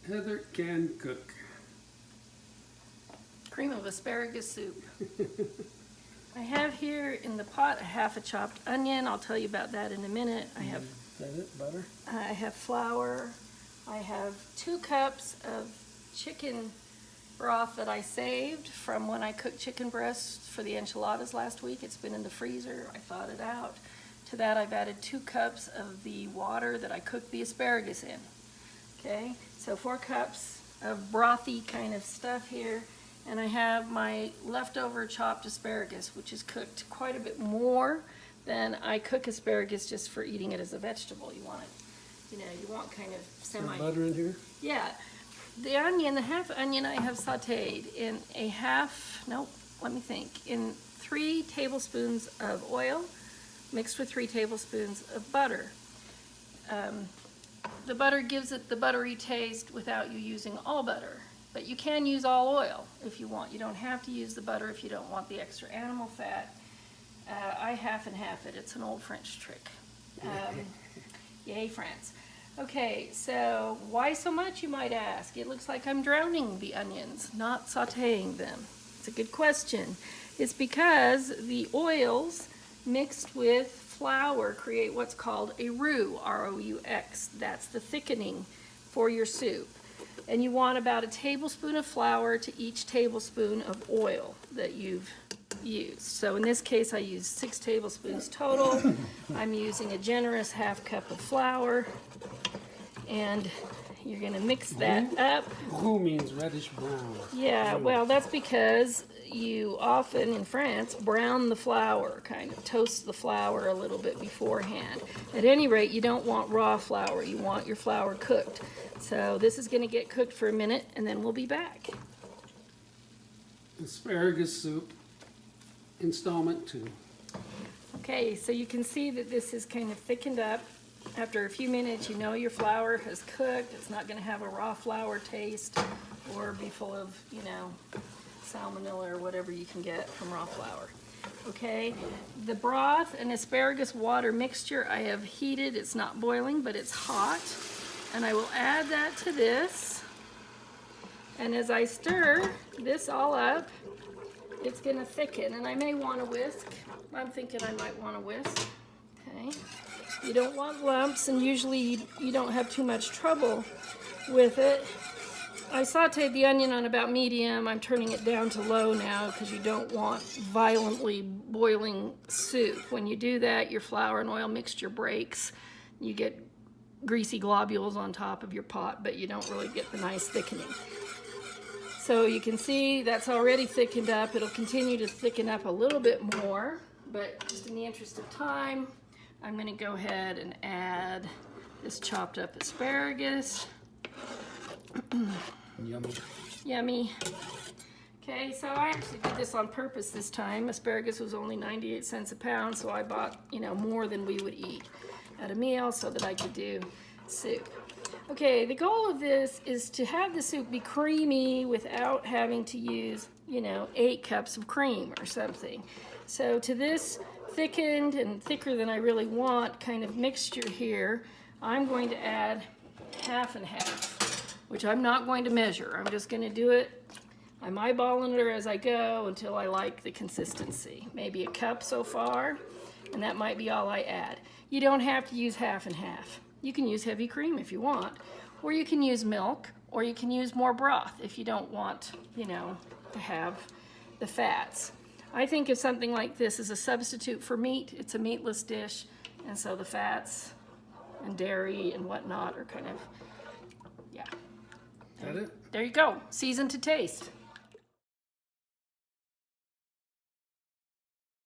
Heather can cook. Cream of asparagus soup. I have here in the pot a half a chopped onion. I'll tell you about that in a minute. I have Butter. I have flour. I have 2 cups of chicken broth that I saved from when I cooked chicken breasts for the enchiladas last week. It's been in the freezer. I thawed it out. To that I've added 2 cups of the water that I cooked the asparagus in. Okay, so 4 cups of brothy kind of stuff here. And I have my leftover chopped asparagus, which is cooked quite a bit more than I cook asparagus just for eating it as a vegetable. You want it, you want kind of semi. Butter in here? Yeah. The onion, the half onion I have sauteed in in 3 tablespoons of oil mixed with 3 tablespoons of butter. The butter gives it the buttery taste without you using all butter. But you can use all oil if you want. You don't have to use the butter if you don't want the extra animal fat. I half and half it. It's an old French trick. Yay, France. Okay, so why so much, you might ask? It looks like I'm drowning the onions, not sauteing them. It's a good question. It's because the oils mixed with flour create what's called a roux, R-O-U-X. That's the thickening for your soup. And you want about a tablespoon of flour to each tablespoon of oil that you've used. So in this case, I used 6 tablespoons total. I'm using a generous half cup of flour. And you're gonna mix that up. Roux means reddish brown. Yeah, well, that's because you often, in France, brown the flour, kind of toast the flour a little bit beforehand. At any rate, you don't want raw flour. You want your flour cooked. So this is gonna get cooked for a minute, and then we'll be back. Asparagus soup, installment 2. Okay, so you can see that this is kind of thickened up. After a few minutes, you know your flour has cooked. It's not going to have a raw flour taste or be full of, salmonella or whatever you can get from raw flour. Okay, the broth and asparagus water mixture I have heated. It's not boiling, but it's hot. And I will add that to this. And as I stir this all up, it's going to thicken. And I may want to whisk. I'm thinking I might want to whisk. Okay. You don't want lumps, and usually you don't have too much trouble with it. I sauteed the onion on about medium. I'm turning it down to low now because you don't want violently boiling soup. When you do that, your flour and oil mixture breaks. You get greasy globules on top of your pot, but you don't really get the nice thickening. So you can see that's already thickened up. It'll continue to thicken up a little bit more, but just in the interest of time, I'm going to go ahead and add this chopped up asparagus. Yummy. Yummy. Okay, so I actually did this on purpose this time. Asparagus was only 98 cents a pound, so I bought, more than we would eat at a meal so that I could do soup. Okay, the goal of this is to have the soup be creamy without having to use, 8 cups of cream or something. So to this thickened and thicker than I really want kind of mixture here, I'm going to add half and half, which I'm not going to measure. I'm just going to do it. I'm eyeballing it as I go until I like the consistency. Maybe a cup so far, and that might be all I add. You don't have to use half and half. You can use heavy cream if you want, or you can use milk, or you can use more broth if you don't want, to have the fats. I think of something like this as a substitute for meat. It's a meatless dish, and so the fats and dairy and whatnot are kind of, Is that it? There you go. Season to taste.